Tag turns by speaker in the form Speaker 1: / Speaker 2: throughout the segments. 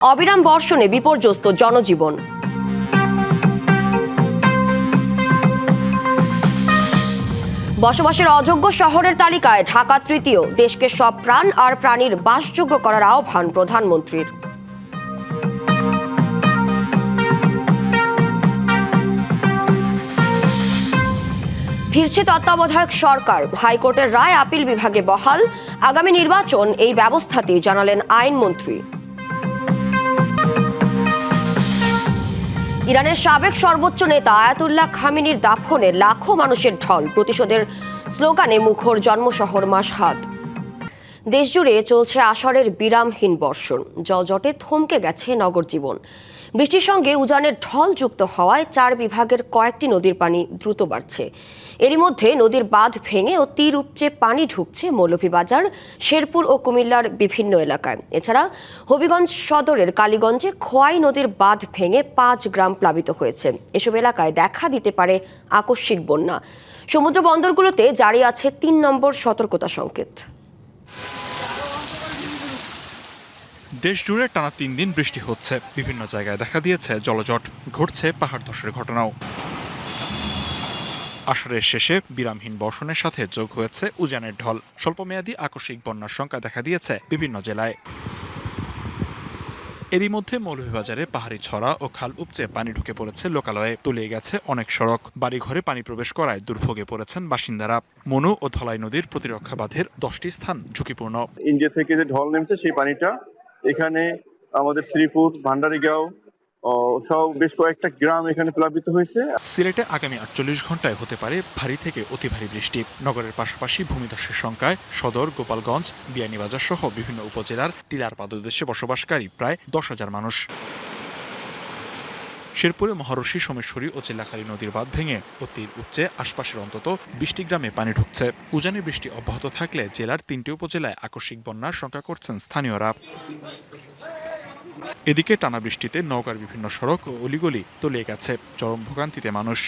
Speaker 1: অবিরাম বর্ষণে বিপর্যস্ত জনজীবন। বসবাসের অযোগ্য শহরের তালিকায় ঢাকা তৃতীয়। দেশকে সব প্রাণ আর প্রাণীর বাসযোগ্য করার আহ্বান প্রধানমন্ত্রীর। ফিরছে তত্ত্বাবধায়ক সরকার। হাইকোর্টের রায় আপিল বিভাগে বহাল। আগামী নির্বাচন এই ব্যবস্থাতেই, জানালেন আইনমন্ত্রী। ইরানের সাবেক সর্বোচ্চ নেতা আয়াতুল্লাহ খামেনির দাফনে লাখো মানুষের ঢল। প্রতিশোধের স্লোগানে মুখর জন্মশহর মাশহাদ। দেশজুড়ে চলছে আষাঢ়ের বিরামহীন বর্ষণ। জলজটে থমকে গেছে নগর জীবন। বৃষ্টির সঙ্গে উজানের ঢল যুক্ত হওয়ায় 4 বিভাগের কয়েকটি নদীর পানি দ্রুত বাড়ছে। এরই মধ্যে নদীর বাঁধ ভেঙে ও তীর উপচে পানি ঢুকছে মৌলভীবাজার, শেরপুর ও কুমিল্লার বিভিন্ন এলাকায়। এছাড়া হবিগঞ্জ সদরের কালীগঞ্জে খোয়াই নদীর বাঁধ ভেঙে 5 গ্রাম প্লাবিত হয়েছে। এসব এলাকায় দেখা দিতে পারে আকস্মিক বন্যা। সমুদ্র বন্দরগুলোতে জারি আছে 3 নম্বর সতর্কতা সংকেত।
Speaker 2: দেশ জুড়ে টানা 3 দিন বৃষ্টি হচ্ছে। বিভিন্ন জায়গায় দেখা দিয়েছে জলজট, ঘটছে পাহাড় ধসের ঘটনাও। আষাঢ়ের শেষে বিরামহীন বর্ষণের সাথে যোগ হয়েছে উজানের ঢল। স্বল্পমেয়াদী আকস্মিক বন্যার সংখ্যা দেখা দিয়েছে বিভিন্ন জেলায়। এরই মধ্যে মৌলভীবাজারে পাহাড়ি ছড়া ও খাল উপচে পানি ঢুকে পড়েছে লোকালয়ে। তলিয়ে গেছে অনেক সড়ক। বাড়িঘরে পানি প্রবেশ করায় দুর্ভোগে পড়েছেন বাসিন্দারা। মনু ও ধলাই নদীর প্রতিরক্ষা বাঁধের 10টি স্থান ঝুঁকিপূর্ণ।
Speaker 3: ইন্ডিয়া থেকে যে ঢল নেমেছে সেই পানিটা এখানে আমাদের শ্রীপুর, ভান্ডারিগাঁও সব বেশ কয়েকটা গ্রাম এখানে প্লাবিত হয়েছে।
Speaker 2: সিলেটে আগামী 48 ঘন্টায় হতে পারে ভারী থেকে অতি ভারী বৃষ্টি। নগরের পাশাপাশি ভূমিধসের সংখ্যায় সদর, গোপালগঞ্জ, বিয়ানীবাজার সহ বিভিন্ন উপজেলার টিলার পাদদেশে বসবাসকারী প্রায় 10,000 মানুষ। শেরপুরে মহারশী, সোমেশ্বরী ও চিল্লাখালী নদীর বাঁধ ভেঙে ও তীর উপচে আশপাশের অন্তত 20টি গ্রামে পানি ঢুকছে। উজানে বৃষ্টি অব্যাহত থাকলে জেলার 3টি উপজেলায় আকস্মিক বন্যার শঙ্কা করছেন স্থানীয়রা। এদিকে টানা বৃষ্টিতে নওগাঁর বিভিন্ন সড়ক ও অলিগলি তলিয়ে গেছে। চরম ভোগান্তিতে মানুষ।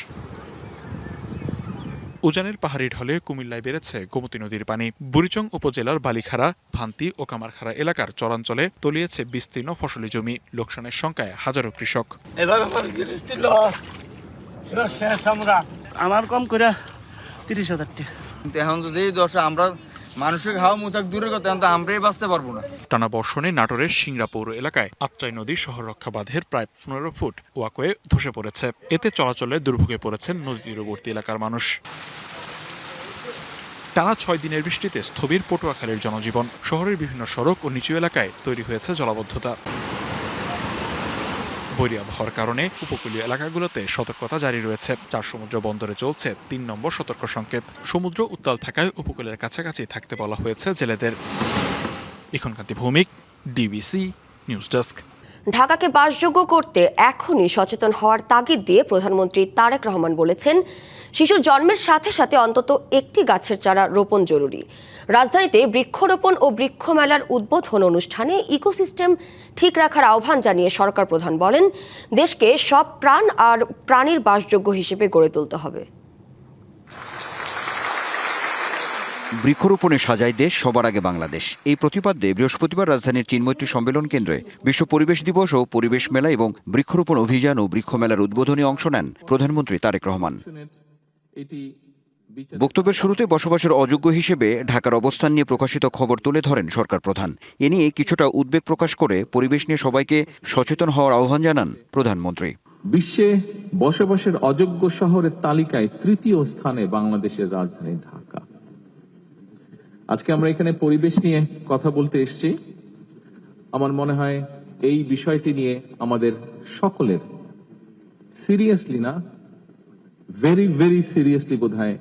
Speaker 2: উজানের পাহাড়ি ঢলে কুমিল্লায় বেড়েছে গোমতী নদীর পানি। বুড়িচং উপজেলার বালিখাড়া, ভান্তি ও কামারখাড়া এলাকার চরাঞ্চলে তলিয়েছে বিস্তীর্ণ ফসলি জমি। লোকসানের সংখ্যায় হাজারো কৃষক।
Speaker 4: আমার কম করে 30,000 টাকা।
Speaker 5: এখন যদি আমরা মানুষের খাওয়া মুতাক দূরের কথা, আমরাই বাঁচতে পারবো না।
Speaker 2: টানা বর্ষণে নাটোরের সিংড়া পৌর এলাকায় আত্রাই নদী শহর রক্ষা বাঁধের প্রায় 15 ফুট ওয়াকওয়ে ধসে পড়েছে। এতে চলাচলে দুর্ভোগে পড়েছেন নদী তীরবর্তী এলাকার মানুষ। টানা 6 দিনের বৃষ্টিতে স্থবির পটুয়াখালীর জনজীবন। শহরের বিভিন্ন সড়ক ও নিচু এলাকায় তৈরি হয়েছে জলাবদ্ধতা। বৈরী আবহাওয়ার কারণে উপকূলীয় এলাকাগুলোতে সতর্কতা জারি রয়েছে। 4 সমুদ্র বন্দরে চলছে 3 নম্বর সতর্ক সংকেত। সমুদ্র উত্তাল থাকায় উপকূলের কাছাকাছি থাকতে বলা হয়েছে জেলেদের। ইখনকান্তি ভৌমিক, ডিবিসি নিউজ ডেস্ক।
Speaker 1: ঢাকাকে বাসযোগ্য করতে এখনই সচেতন হওয়ার তাগিদ দিয়ে প্রধানমন্ত্রী তারেক রহমান বলেছেন, শিশুর জন্মের সাথে সাথে অন্তত একটি গাছের চারা রোপণ জরুরি। রাজধানীতে বৃক্ষরোপণ ও বৃক্ষ মেলার উদ্বোধন অনুষ্ঠানে ইকোসিস্টেম ঠিক রাখার আহ্বান জানিয়ে সরকার প্রধান বলেন, দেশকে সব প্রাণ আর প্রাণীর বাসযোগ্য হিসেবে গড়ে তুলতে হবে।
Speaker 6: বৃক্ষরোপণে সাজায় দেশ, সবার আগে বাংলাদেশ। এই প্রতিপাদ্যে বৃহস্পতিবার রাজধানীর চিন্মৈত্রী সম্মেলন কেন্দ্রে বিশ্ব পরিবেশ দিবস ও পরিবেশ মেলা এবং বৃক্ষরোপণ অভিযান ও বৃক্ষ মেলার উদ্বোধনী অংশ নেন প্রধানমন্ত্রী তারেক রহমান। বক্তব্যের শুরুতে বসবাসের অযোগ্য হিসেবে ঢাকার অবস্থান নিয়ে প্রকাশিত খবর তুলে ধরেন সরকার প্রধান। এ নিয়ে কিছুটা উদ্বেগ প্রকাশ করে পরিবেশ নিয়ে সবাইকে সচেতন হওয়ার আহ্বান জানান প্রধানমন্ত্রী।
Speaker 7: বিশ্বে বসবাসের অযোগ্য শহরের তালিকায় 3য় স্থানে বাংলাদেশের রাজধানী ঢাকা। আজকে আমরা এখানে পরিবেশ নিয়ে কথা বলতে এসেছি। আমার মনে হয় এই বিষয়টি নিয়ে আমাদের সকলের সিরিয়াসলি না, ভেরি ভেরি সিরিয়াসলি বোধহয়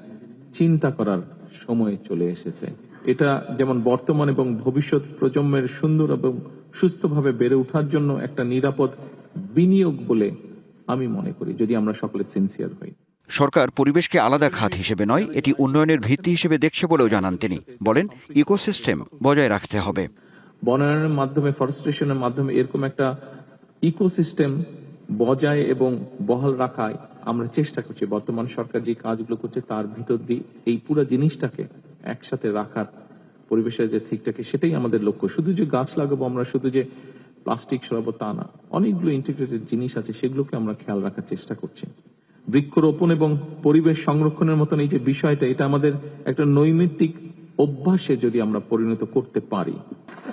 Speaker 7: চিন্তা করার সময় চলে এসেছে। এটা যেমন বর্তমান এবং ভবিষ্যৎ প্রজন্মের সুন্দর এবং সুস্থভাবে বেড়ে ওঠার জন্য একটা নিরাপদ বিনিয়োগ বলে আমি মনে করি, যদি আমরা সকলে সিনসিয়ার হই।
Speaker 6: সরকার পরিবেশকে আলাদা খাত হিসেবে নয়, এটি উন্নয়নের ভিত্তি হিসেবে দেখছে বলেও জানান তিনি। বলেন, ইকোসিস্টেম বজায় রাখতে হবে।
Speaker 7: বনায়নের মাধ্যমে, ফরেস্টেশনের মাধ্যমে এরকম একটা ইকোসিস্টেম বজায় এবং বহাল রাখায় আমরা চেষ্টা করছি। বর্তমান সরকার যে কাজগুলো করছে তার ভিতর দিয়ে এই পুরো জিনিসটাকে একসাথে রাখার, পরিবেশের যে ঠিকটাকে, সেটাই আমাদের লক্ষ্য। শুধু যে গাছ লাগাবো আমরা, শুধু যে প্লাস্টিক সরাবো তা না, অনেকগুলো ইন্টিগ্রেটেড জিনিস আছে, সেগুলোকে আমরা খেয়াল রাখার চেষ্টা করছি। বৃক্ষরোপণ এবং পরিবেশ সংরক্ষণের মতন এই যে বিষয়টা, এটা আমাদের একটা নৈমিত্তিক অভ্যাসে যদি আমরা পরিণত করতে পারি,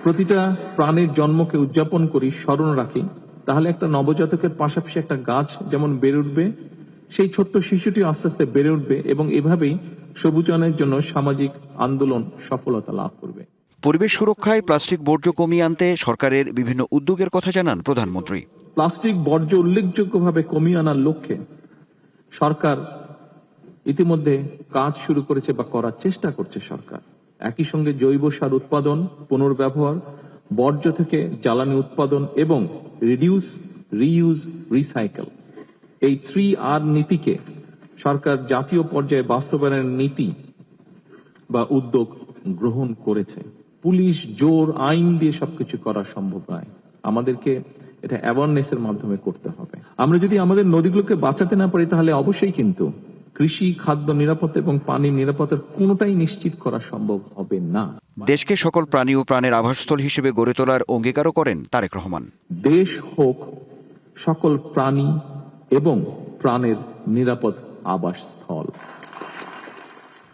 Speaker 7: প্রতিটা প্রাণের জন্মকে উদযাপন করি, স্মরণ রাখি, তাহলে একটা নবজাতকের পাশাপাশি একটা গাছ যেমন বেড়ে উঠবে, সেই ছোট্ট শিশুটি আস্তে আস্তে বেড়ে উঠবে এবং এভাবেই সবুজায়নের জন্য সামাজিক আন্দোলন সফলতা লাভ করবে।
Speaker 6: পরিবেশ সুরক্ষায় প্লাস্টিক বর্জ্য কমিয়ে আনতে সরকারের বিভিন্ন উদ্যোগের কথা জানান প্রধানমন্ত্রী।
Speaker 7: প্লাস্টিক বর্জ্য উল্লেখযোগ্যভাবে কমিয়ে আনার লক্ষ্যে সরকার ইতিমধ্যে কাজ শুরু করেছে বা করার চেষ্টা করছে সরকার। একই সঙ্গে জৈব সার উৎপাদন, পুনর্ব্যবহার, বর্জ্য থেকে জ্বালানি উৎপাদন এবং রিডিউস, রিইউজ, রিসাইকেল, এই 3R নীতিকে সরকার জাতীয় পর্যায়ে বাস্তবায়নের নীতি বা উদ্যোগ গ্রহণ করেছে। পুলিশ জোর আইন দিয়ে সবকিছু করা সম্ভব নয়, আমাদেরকে এটা অ্যাওয়ারনেসের মাধ্যমে করতে হবে। আমরা যদি আমাদের নদীগুলোকে বাঁচাতে না পারি, তাহলে অবশ্যই কিন্তু কৃষি, খাদ্য নিরাপত্তা এবং পানির নিরাপত্তার কোনোটাই নিশ্চিত করা সম্ভব হবে না।
Speaker 6: দেশকে সকল প্রাণী ও প্রাণের আবাসস্থল হিসেবে গড়ে তোলার অঙ্গীকারও করেন তারেক রহমান।
Speaker 7: দেশ হোক সকল প্রাণী এবং প্রাণের নিরাপদ আবাসস্থল।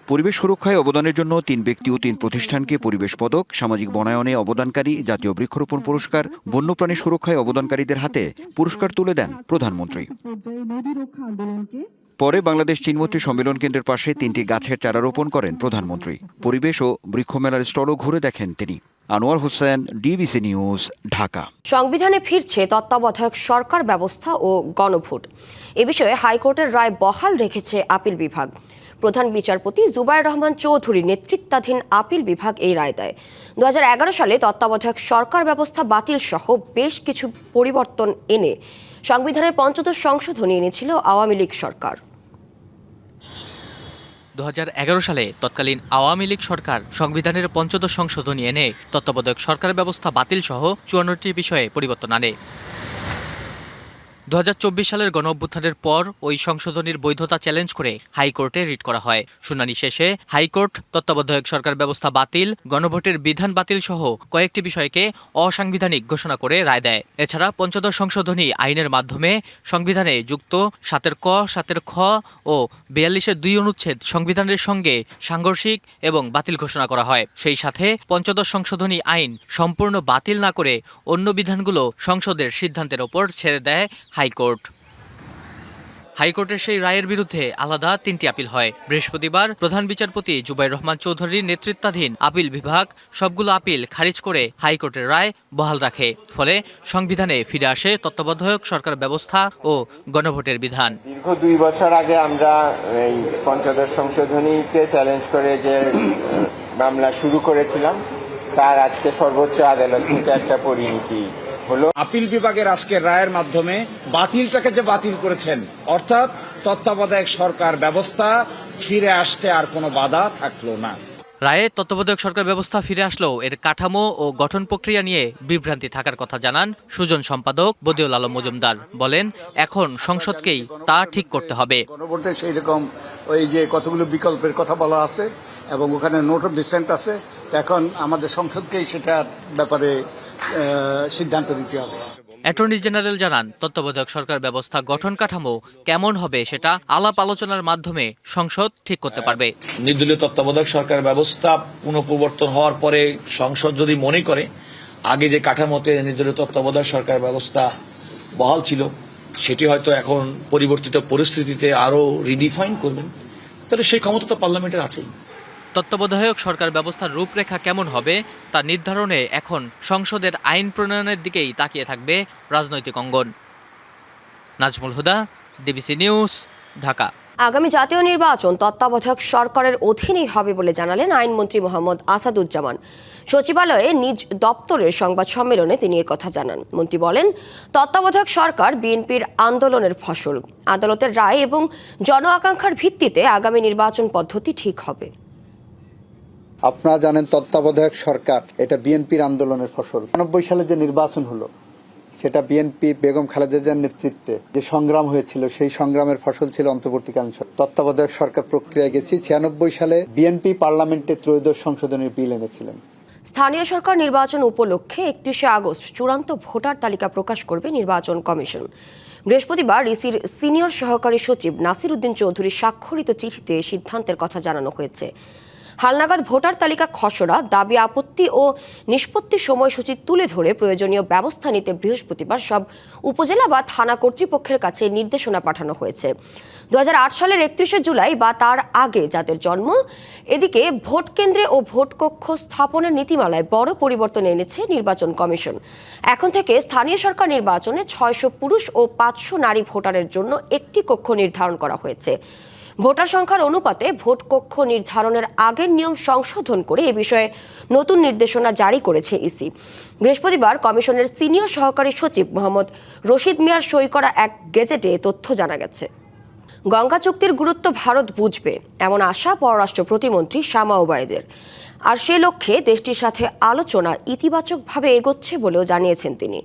Speaker 6: পরিবেশ সুরক্ষায় অবদানের জন্য 3 ব্যক্তি ও 3 প্রতিষ্ঠানকে পরিবেশ পদক, সামাজিক বনায়নে অবদানকারী জাতীয় বৃক্ষরোপণ পুরস্কার, বন্যপ্রাণী সুরক্ষায় অবদানকারীদের হাতে পুরস্কার তুলে দেন প্রধানমন্ত্রী। পরে বাংলাদেশ চীনমৈত্রী সম্মেলন কেন্দ্রের পাশে 3টি গাছের চারা রোপণ করেন প্রধানমন্ত্রী। পরিবেশ ও বৃক্ষ মেলার স্টলও ঘুরে দেখেন তিনি। Anwar Hossain, DBC news, Dhaka.
Speaker 1: সংবিধানে ফিরছে তত্ত্বাবধায়ক সরকার ব্যবস্থা ও গণভোট। এ বিষয়ে হাইকোর্টের রায় বহাল রেখেছে আপিল বিভাগ। প্রধান বিচারপতি জুবায়ের রহমান চৌধুরীর নেতৃত্বাধীন আপিল বিভাগ এই রায় দেয়। 2011 সালে তত্ত্বাবধায়ক সরকার ব্যবস্থা বাতিল সহ বেশ কিছু পরিবর্তন এনে সংবিধানের ৫ম সংশোধনী এনেছিল আওয়ামী লীগ সরকার।
Speaker 8: 2011 সালে তৎকালীন আওয়ামী লীগ সরকার সংবিধানের ৫ম সংশোধনী এনে তত্ত্বাবধায়ক সরকার ব্যবস্থা বাতিল সহ ৫৪টি বিষয়ে পরিবর্তন আনে। 2024 সালের গণঅভ্যুত্থানের পর ওই সংশোধনীর বৈধতা চ্যালেঞ্জ করে হাইকোর্টে রিট করা হয়। শুনানি শেষে হাইকোর্ট তত্ত্বাবধায়ক সরকার ব্যবস্থা বাতিল, গণভোটের বিধান বাতিল সহ কয়েকটি বিষয়কে অসাংবিধানিক ঘোষণা করে রায় দেয়। এছাড়া ৫ম সংশোধনী আইনের মাধ্যমে সংবিধানে যুক্ত 7 ক, 7 খ ও 42 2 অনুচ্ছেদ সংবিধানের সঙ্গে সাংঘর্ষিক এবং বাতিল ঘোষণা করা হয়। সেই সাথে ৫ম সংশোধনী আইন সম্পূর্ণ বাতিল না করে অন্য বিধানগুলো সংসদের সিদ্ধান্তের ওপর ছেড়ে দেয় হাইকোর্ট। হাইকোর্টের সেই রায়ের বিরুদ্ধে আলাদা 3টি আপিল হয়। বৃহস্পতিবার প্রধান বিচারপতি জুবায়ের রহমান চৌধুরীর নেতৃত্বাধীন আপিল বিভাগ সবগুলো আপিল খারিজ করে হাইকোর্টের রায় বহাল রাখে। ফলে সংবিধানে ফিরে আসে তত্ত্বাবধায়ক সরকার ব্যবস্থা ও গণভোটের বিধান।
Speaker 9: দীর্ঘ 2 বছর আগে আমরা এই ৫ম সংশোধনীতে চ্যালেঞ্জ করে যে মামলা শুরু করেছিলাম, তার আজকে সর্বোচ্চ আদালত থেকে একটা পরিণতি হলো।
Speaker 10: আপিল বিভাগের আজকের রায়ের মাধ্যমে বাতিলটাকে যে বাতিল করেছেন, অর্থাৎ তত্ত্বাবধায়ক সরকার ব্যবস্থা ফিরে আসতে আর কোনো বাধা থাকলো না।
Speaker 8: রায়ে তত্ত্বাবধায়ক সরকার ব্যবস্থা ফিরে আসলেও এর কাঠামো ও গঠন প্রক্রিয়া নিয়ে বিভ্রান্তি থাকার কথা জানান সুজন সম্পাদক বদিউল আলম মজুমদার। বলেন, এখন সংসদকেই তা ঠিক করতে হবে।
Speaker 11: গণভোটে সেই রকম ওই যে কতগুলো বিকল্পের কথা বলা আছে এবং ওখানে নোট অফ ডিসেন্ট আছে, এখন আমাদের সংসদকেই সেটার ব্যাপারে সিদ্ধান্ত নিতে হবে।
Speaker 8: অ্যাটর্নি জেনারেল জানান, তত্ত্বাবধায়ক সরকার ব্যবস্থা গঠন কাঠামো কেমন হবে সেটা আলাপ আলোচনার মাধ্যমে সংসদ ঠিক করতে পারবে।
Speaker 12: নির্দলীয় তত্ত্বাবধায়ক সরকার ব্যবস্থা পুনঃপ্রবর্তন হওয়ার পরে সংসদ যদি মনে করে আগে যে কাঠামোতে নির্দলীয় তত্ত্বাবধায়ক সরকার ব্যবস্থা বহাল ছিল সেটি হয়তো এখন পরিবর্তিত পরিস্থিতিতে আরো রিডিফাইন করবেন, তাহলে সেই ক্ষমতা তো পার্লামেন্টের আছেই।
Speaker 8: তত্ত্বাবধায়ক সরকার ব্যবস্থার রূপরেখা কেমন হবে তা নির্ধারণে এখন সংসদের আইন প্রণয়নের দিকেই তাকিয়ে থাকবে রাজনৈতিক অঙ্গন। নাজমুল হুদা, ডিবিসি নিউজ, ঢাকা।
Speaker 1: আগামী জাতীয় নির্বাচন তত্ত্বাবধায়ক সরকারের অধীনেই হবে বলে জানালেন আইনমন্ত্রী মোহাম্মদ আসাদুজ্জামান। সচিবালয়ে নিজ দপ্তরের সংবাদ সম্মেলনে তিনি একথা জানান। মন্ত্রী বলেন, তত্ত্বাবধায়ক সরকার বিএনপির আন্দোলনের ফসল। আদালতের রায় এবং জন আকাঙ্ক্ষার ভিত্তিতে আগামী নির্বাচন পদ্ধতি ঠিক হবে।
Speaker 13: আপনারা জানেন, তত্ত্বাবধায়ক সরকার এটা বিএনপির আন্দোলনের ফসল। ৯৯ সালে যে নির্বাচন হলো সেটা বিএনপি বেগম খালেদা জিয়ার নেতৃত্বে যে সংগ্রাম হয়েছিল, সেই সংগ্রামের ফসল ছিল অন্তর্বর্তীকালীন সরকার। তত্ত্বাবধায়ক সরকার প্রক্রিয়ায় গেছি। ৯৬ সালে বিএনপি পার্লামেন্টে ত্রয়োদশ সংশোধনীর বিল এনেছিলেন।
Speaker 1: স্থানীয় সরকার নির্বাচন উপলক্ষে 31শে আগস্ট চূড়ান্ত ভোটার তালিকা প্রকাশ করবে নির্বাচন কমিশন। বৃহস্পতিবার ইসির সিনিয়র সহকারী সচিব নাসির উদ্দিন চৌধুরীর স্বাক্ষরিত চিঠিতে সিদ্ধান্তের কথা জানানো হয়েছে। হালনাগাদ ভোটার তালিকা খসড়া, দাবি আপত্তি ও নিষ্পত্তির সময়সূচি তুলে ধরে প্রয়োজনীয় ব্যবস্থা নিতে বৃহস্পতিবার সব উপজেলা বা থানা কর্তৃপক্ষের কাছে নির্দেশনা পাঠানো হয়েছে। 2008 সালের 31শে জুলাই বা তার আগে যাদের জন্ম, এদিকে ভোট কেন্দ্রে ও ভোট কক্ষ স্থাপনের নীতিমালায় বড় পরিবর্তন এনেছে নির্বাচন কমিশন। এখন থেকে স্থানীয় সরকার নির্বাচনে 600 পুরুষ ও 500 নারী ভোটারের জন্য একটি কক্ষ নির্ধারণ করা হয়েছে। ভোটার সংখ্যার অনুপাতে ভোট কক্ষ নির্ধারণের আগের নিয়ম সংশোধন করে এ বিষয়ে নতুন নির্দেশনা জারি করেছে ইসি। বৃহস্পতিবার কমিশনের সিনিয়র সহকারী সচিব মোহাম্মদ রশিদ মিয়ার সই করা এক গেজেটে তথ্য জানা গেছে। গঙ্গা চুক্তির গুরুত্ব ভারত বুঝবে এমন আশা পররাষ্ট্র প্রতিমন্ত্রী শামা ওবায়দের। আর সে লক্ষ্যে দেশটির সাথে আলোচনা ইতিবাচকভাবে এগোচ্ছে বলেও জানিয়েছেন তিনি।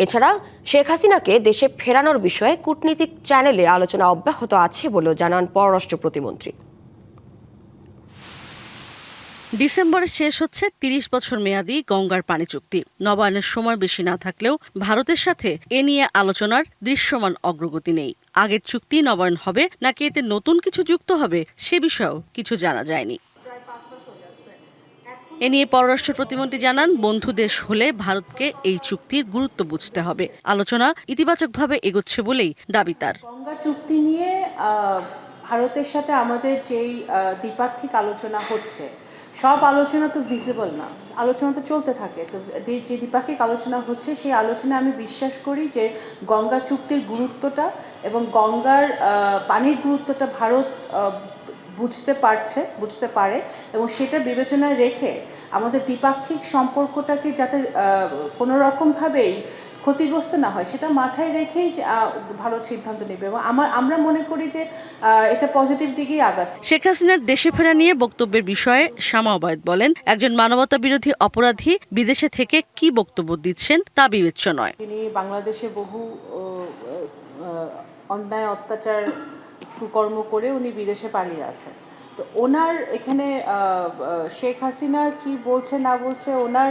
Speaker 1: এছাড়া শেখ হাসিনাকে দেশে ফেরানোর বিষয়ে কূটনীতিক চ্যানেলে আলোচনা অব্যাহত আছে বলেও জানান পররাষ্ট্র প্রতিমন্ত্রী।
Speaker 14: ডিসেম্বরে শেষ হচ্ছে 30 বছর মেয়াদী গঙ্গার পানি চুক্তি। নবায়নের সময় বেশি না থাকলেও ভারতের সাথে এ নিয়ে আলোচনার দৃশ্যমান অগ্রগতি নেই। আগের চুক্তি নবায়ন হবে নাকি এতে নতুন কিছু যুক্ত হবে সে বিষয়েও কিছু জানা যায়নি। এ নিয়ে পররাষ্ট্র প্রতিমন্ত্রী জানান, বন্ধু দেশ হলে ভারতকে এই চুক্তির গুরুত্ব বুঝতে হবে। আলোচনা ইতিবাচকভাবে এগোচ্ছে বলেই দাবি তার।
Speaker 15: গঙ্গা চুক্তি নিয়ে ভারতের সাথে আমাদের যেই দ্বিপাক্ষিক আলোচনা হচ্ছে, সব আলোচনা তো ভিজিবল না, আলোচনা তো চলতে থাকে। তো যে দ্বিপাক্ষিক আলোচনা হচ্ছে সেই আলোচনায় আমি বিশ্বাস করি যে গঙ্গা চুক্তির গুরুত্বটা এবং গঙ্গার পানির গুরুত্বটা ভারত বুঝতে পারে এবং সেটা বিবেচনায় রেখে আমাদের দ্বিপাক্ষিক সম্পর্কটাকে যাতে কোনো রকমভাবেই ক্ষতিগ্রস্ত না হয় সেটা মাথায় রেখেই ভারত সিদ্ধান্ত নেবে এবং আমরা মনে করি যে এটা পজিটিভ দিকেই আগাচ্ছে।
Speaker 14: শেখ হাসিনার দেশে ফেরা নিয়ে বক্তব্যের বিষয়ে শামা ওবায়দ বলেন, একজন মানবতা বিরোধী অপরাধী বিদেশে থেকে কি বক্তব্য দিচ্ছেন তা বিবেচ্য নয়।
Speaker 15: তিনি বাংলাদেশে বহু অন্যায় অত্যাচার কুকর্ম করে উনি বিদেশে পালিয়ে আছেন। তো ওনার এখানে শেখ হাসিনা কি বলছে না বলছে ওনার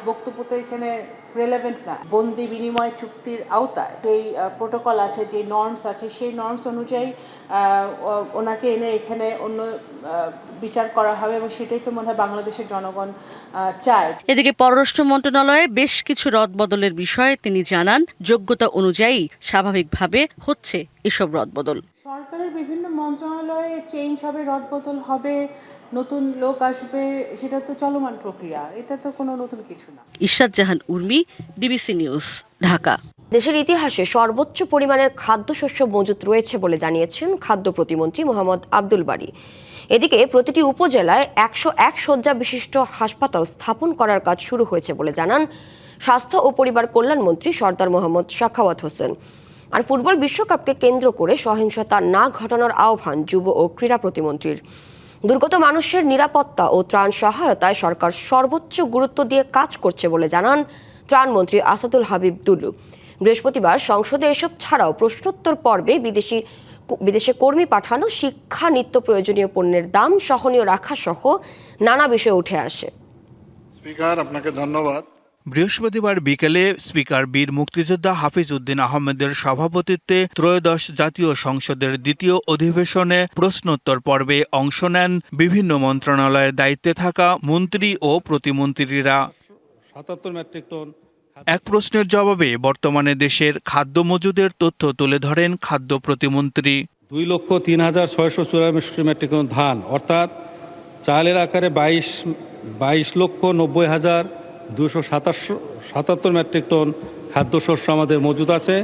Speaker 15: বক্তব্য তো এখানে রেলেভেন্ট না। বন্দি বিনিময় চুক্তির আওতায় যেই প্রোটোকল আছে, যে নর্মস আছে, সেই নর্মস অনুযায়ী ওনাকে এনে এখানে অন্য বিচার করা হবে এবং সেটাই তো মনে হয় বাংলাদেশের জনগণ চায়।
Speaker 14: এদিকে পররাষ্ট্র মন্ত্রণালয়ে বেশ কিছু রদবদলের বিষয়ে তিনি জানান, যোগ্যতা অনুযায়ী স্বাভাবিকভাবে হচ্ছে এসব রদবদল।
Speaker 15: সরকারের বিভিন্ন মন্ত্রণালয়ে চেঞ্জ হবে, রদবদল হবে, নতুন লোক আসবে, সেটা তো চলমান প্রক্রিয়া, এটা তো কোনো নতুন কিছু না।
Speaker 14: ইশরাত জাহান উর্মি, ডিবিসি নিউজ, ঢাকা।
Speaker 1: দেশের ইতিহাসে সর্বোচ্চ পরিমাণের খাদ্যশস্য মজুত রয়েছে বলে জানিয়েছেন খাদ্য প্রতিমন্ত্রী মোহাম্মদ আব্দুল বারী। এদিকে প্রতিটি উপজেলায় 101 শয্যা বিশিষ্ট হাসপাতাল স্থাপন করার কাজ শুরু হয়েছে বলে জানান স্বাস্থ্য ও পরিবার কল্যাণ মন্ত্রী সরদার মোহাম্মদ সাখাওয়াত হোসেন। আর ফুটবল বিশ্বকাপকে কেন্দ্র করে সহিংসতা না ঘটানোর আহ্বান যুব ও ক্রীড়া প্রতিমন্ত্রীর। দুর্গত মানুষের নিরাপত্তা ও ত্রাণ সহায়তায় সরকার সর্বোচ্চ গুরুত্ব দিয়ে কাজ করছে বলে জানান ত্রাণমন্ত্রী আসাদুল হাবিব দুলু। বৃহস্পতিবার সংসদে এসব ছাড়াও প্রশ্নোত্তর পর্বে বিদেশে কর্মী পাঠানো, শিক্ষা, নিত্য প্রয়োজনীয় পণ্যের দাম সহনীয় রাখা সহ নানা বিষয় উঠে আসে।
Speaker 16: স্পিকার, আপনাকে ধন্যবাদ।
Speaker 17: বৃহস্পতিবার বিকেলে স্পিকার বীর মুক্তিযোদ্ধা হাফিজ উদ্দিন আহমেদের সভাপতিত্বে ত্রয়োদশ জাতীয় সংসদের দ্বিতীয় অধিবেশনে প্রশ্নোত্তর পর্বে অংশ নেন বিভিন্ন মন্ত্রণালয়ের দায়িত্বে থাকা মন্ত্রী ও প্রতিমন্ত্রীরা।
Speaker 16: 77 মেট্রিক টন।
Speaker 17: এক প্রশ্নের জবাবে বর্তমানে দেশের খাদ্য মজুদের তথ্য তুলে ধরেন খাদ্য প্রতিমন্ত্রী।
Speaker 16: 2,03,684 মেট্রিক টন ধান, অর্থাৎ চালের আকারে 22,90,277 মেট্রিক টন খাদ্যশস্য আমাদের মজুদ আছে।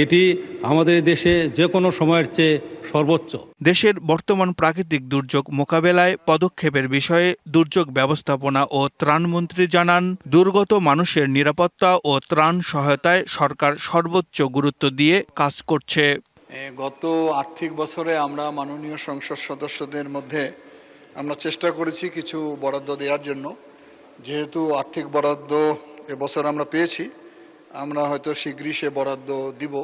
Speaker 16: এটি আমাদের দেশে যে কোনো সময়ের চেয়ে সর্বোচ্চ।
Speaker 17: দেশের বর্তমান প্রাকৃতিক দুর্যোগ মোকাবেলায় পদক্ষেপের বিষয়ে দুর্যোগ ব্যবস্থাপনা ও ত্রাণমন্ত্রী জানান, দুর্গত মানুষের নিরাপত্তা ও ত্রাণ সহায়তায় সরকার সর্বোচ্চ গুরুত্ব দিয়ে কাজ করছে।
Speaker 16: গত আর্থিক বছরে আমরা মাননীয় সংসদ সদস্যদের মধ্যে আমরা চেষ্টা করেছি কিছু বরাদ্দ দেওয়ার জন্য। যেহেতু আর্থিক বরাদ্দ এবছর আমরা পেয়েছি, আমরা হয়তো শীঘ্রই সে বরাদ্দ দিব।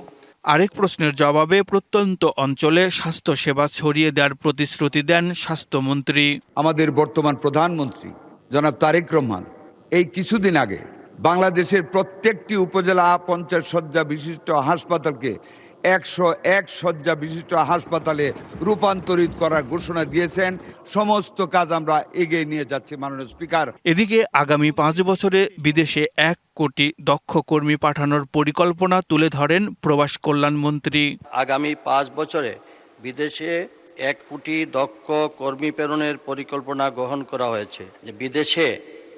Speaker 17: আরেক প্রশ্নের জবাবে প্রত্যন্ত অঞ্চলে স্বাস্থ্য সেবা ছড়িয়ে দেওয়ার প্রতিশ্রুতি দেন স্বাস্থ্যমন্ত্রী।
Speaker 18: আমাদের বর্তমান প্রধানমন্ত্রী জনাব তারেক রহমান এই কিছুদিন আগে বাংলাদেশের প্রত্যেকটি উপজেলা 50 শয্যা বিশিষ্ট হাসপাতালকে 101 শয্যা বিশিষ্ট হাসপাতালে রূপান্তরিত করার ঘোষণা দিয়েছেন। সমস্ত কাজ আমরা এগিয়ে নিয়ে যাচ্ছি মাননীয় স্পিকার।
Speaker 17: এদিকে আগামী 5 বছরে বিদেশে 1 কোটি দক্ষ কর্মী পাঠানোর পরিকল্পনা তুলে ধরেন প্রবাস কল্যাণ মন্ত্রী।
Speaker 19: আগামী 5 বছরে বিদেশে 1 কোটি দক্ষ কর্মী প্রেরণের পরিকল্পনা গ্রহণ করা হয়েছে। যে বিদেশে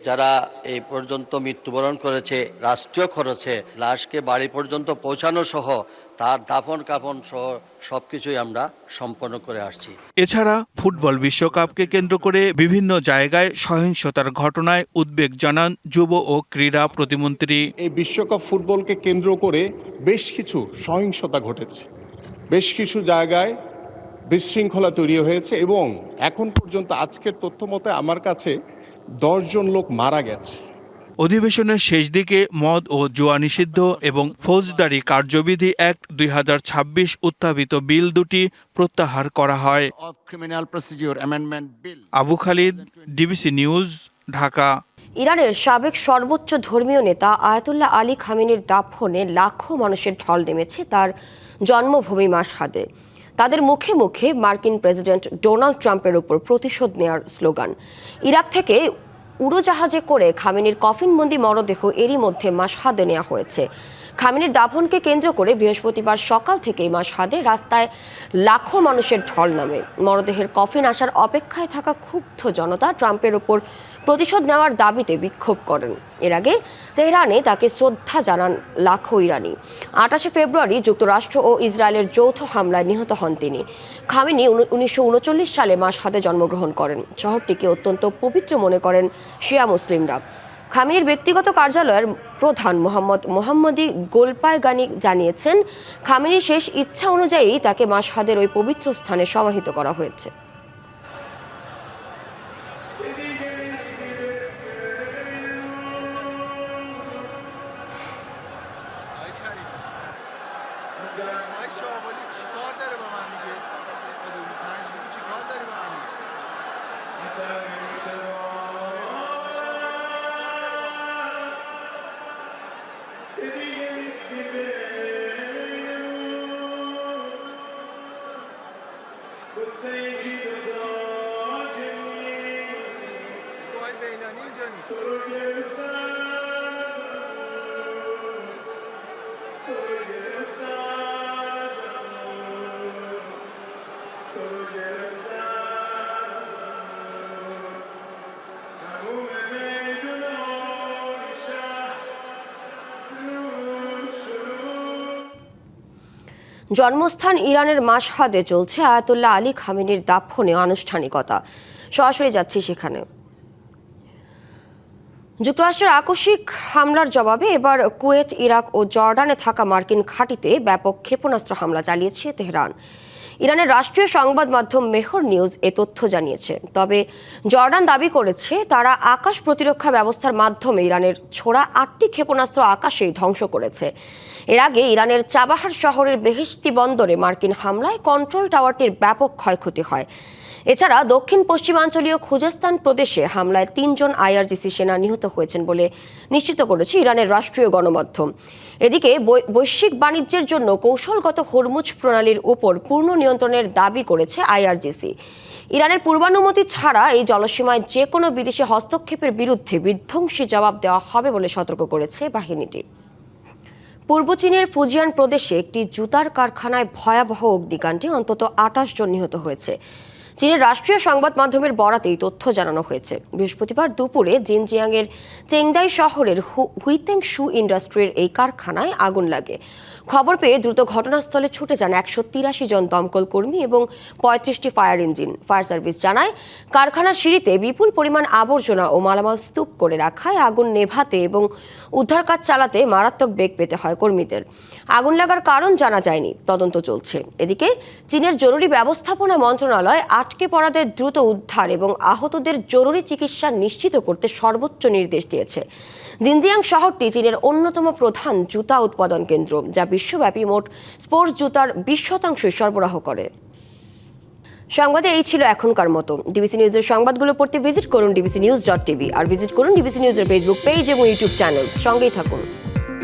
Speaker 19: যারা এই পর্যন্ত মৃত্যুবরণ করেছে রাষ্ট্রীয় খরচে লাশকে বাড়ি পর্যন্ত পৌঁছানো সহ তার দাফন কাফন সহ সবকিছুই আমরা সম্পন্ন করে আসছি।
Speaker 17: এছাড়া ফুটবল বিশ্বকাপকে কেন্দ্র করে বিভিন্ন জায়গায় সহিংসতার ঘটনায় উদ্বেগ জানান যুব ও ক্রীড়া প্রতিমন্ত্রী।
Speaker 20: এই বিশ্বকাপ ফুটবলকে কেন্দ্র করে বেশ কিছু সহিংসতা ঘটেছে, বেশ কিছু জায়গায় বিশৃঙ্খলা তৈরি হয়েছে এবং এখন পর্যন্ত আজকের তথ্য মতে আমার কাছে 10 জন লোক মারা গেছে।
Speaker 17: অধিবেশনের শেষ দিকে মদ ও জুয়া নিষিদ্ধ এবং ফৌজদারি কার্যবিধি অ্যাক্ট 2026 উত্থাপিত বিল দুটি প্রত্যাহার করা হয়। Abu Khalid, DBC news, Dhaka.
Speaker 1: ইরানের সাবেক সর্বোচ্চ ধর্মীয় নেতা আয়াতুল্লাহ আলী খামেনির দাফনে লাখো মানুষের ঢল নেমেছে তার জন্মভূমি মাশহাদে। তাদের মুখে মুখে মার্কিন প্রেসিডেন্ট ডোনাল্ড ট্রাম্পের উপর প্রতিশোধ নেওয়ার স্লোগান। ইরাক থেকে উড়োজাহাজে করে খামেনির কফিনবন্দি মরদেহ এরই মধ্যে মাশহাদে নেওয়া হয়েছে। খামেনির দাফনকে কেন্দ্র করে বৃহস্পতিবার সকাল থেকেই মাশহাদে রাস্তায় লাখো মানুষের ঢল নামে। মরদেহের কফিন আসার অপেক্ষায় থাকা ক্ষুব্ধ জনতা ট্রাম্পের ওপর প্রতিশোধ নেওয়ার দাবিতে বিক্ষোভ করেন। এর আগে তেহরানে তাকে শ্রদ্ধা জানান লাখো ইরানি। 28 ফেব্রুয়ারি যুক্তরাষ্ট্র ও ইসরায়েলের যৌথ হামলায় নিহত হন তিনি। খামেনি 1939 সালে মাশহাদে জন্মগ্রহণ করেন। শহরটিকে অত্যন্ত পবিত্র মনে করেন শিয়া মুসলিমরা। খামেনির ব্যক্তিগত কার্যালয়ের প্রধান মোহাম্মদী গোলপায়গানি জানিয়েছেন, খামেনির শেষ ইচ্ছা অনুযায়ী তাকে মাশহাদের ওই পবিত্র স্থানে সমাহিত করা হয়েছে। জন্মস্থান ইরানের মাশহাদে চলছে আয়াতুল্লাহ আলী খামেনির দাফনে আনুষ্ঠানিকতা। সরাসরি যাচ্ছি সেখানে। যুক্তরাষ্ট্রের আকস্মিক হামলার জবাবে এবার কুয়েত, ইরাক ও জর্ডানে থাকা মার্কিন ঘাঁটিতে ব্যাপক ক্ষেপণাস্ত্র হামলা চালিয়েছে তেহরান। ইরানের রাষ্ট্রীয় সংবাদ মাধ্যম মেহর নিউজ এ তথ্য জানিয়েছে। তবে জর্ডান দাবি করেছে তারা আকাশ প্রতিরক্ষা ব্যবস্থার মাধ্যমে ইরানের ছোড়া 8টি ক্ষেপণাস্ত্র আকাশেই ধ্বংস করেছে। এর আগে ইরানের চাবাহার শহরের বেহেশতি বন্দরে মার্কিন হামলায় কন্ট্রোল টাওয়ারটির ব্যাপক ক্ষয়ক্ষতি হয়। এছাড়া দক্ষিণ পশ্চিমাঞ্চলীয় খুজেস্তান প্রদেশে হামলায় 3 জন আইআরজিসি সেনা নিহত হয়েছেন বলে নিশ্চিত করেছে ইরানের রাষ্ট্রীয় গণমাধ্যম। এদিকে বৈশ্বিক বাণিজ্যের জন্য কৌশলগত হরমুজ প্রণালীর উপর পূর্ণ নিয়ন্ত্রণের দাবি করেছে আইআরজিসি। ইরানের পূর্বানুমতি ছাড়া এই জলসীমায় যে কোনো বিদেশি হস্তক্ষেপের বিরুদ্ধে বিধ্বংসী জবাব দেওয়া হবে বলে সতর্ক করেছে বাহিনীটি। পূর্ব চীনের ফুজিয়ান প্রদেশে একটি জুতার কারখানায় ভয়াবহ অগ্নিকাণ্ডে অন্তত 28 জন নিহত হয়েছে। চীনের রাষ্ট্রীয় সংবাদ মাধ্যমের বরাতে এই তথ্য জানানো হয়েছে। বৃহস্পতিবার দুপুরে জিনজিয়াংয়ের চেংদাই শহরের হুইতেং শু ইন্ডাস্ট্রির এই কারখানায় আগুন লাগে। খবর পেয়ে দ্রুত ঘটনাস্থলে ছুটে যান 183 জন দমকল কর্মী এবং 35টি ফায়ার ইঞ্জিন। ফায়ার সার্ভিস জানায়, কারখানার সিঁড়িতে বিপুল পরিমাণ আবর্জনা ও মালামাল স্তূপ করে রাখায় আগুন নেভাতে এবং উদ্ধার কাজ চালাতে মারাত্মক বেগ পেতে হয় কর্মীদের। আগুন লাগার কারণ জানা যায়নি, তদন্ত চলছে। এদিকে চীনের জরুরি ব্যবস্থাপনা মন্ত্রণালয় আটকে পড়াদের দ্রুত উদ্ধার এবং আহতদের জরুরি চিকিৎসা নিশ্চিত করতে সর্বোচ্চ নির্দেশ দিয়েছে। জিনজিয়াং শহরটি চীনের অন্যতম প্রধান জুতা উৎপাদন কেন্দ্র, যা বিশ্বব্যাপী মোট স্পোর্টস জুতার 20% সরবরাহ করে। সংবাদে এই ছিল এখনকার মতো। ডিবিসি নিউজের সংবাদগুলো পড়তে ভিজিট করুন dbcnews.tv আর ভিজিট করুন ডিবিসি নিউজের ফেসবুক পেজ এবং ইউটিউব চ্যানেল। সঙ্গেই থাকুন।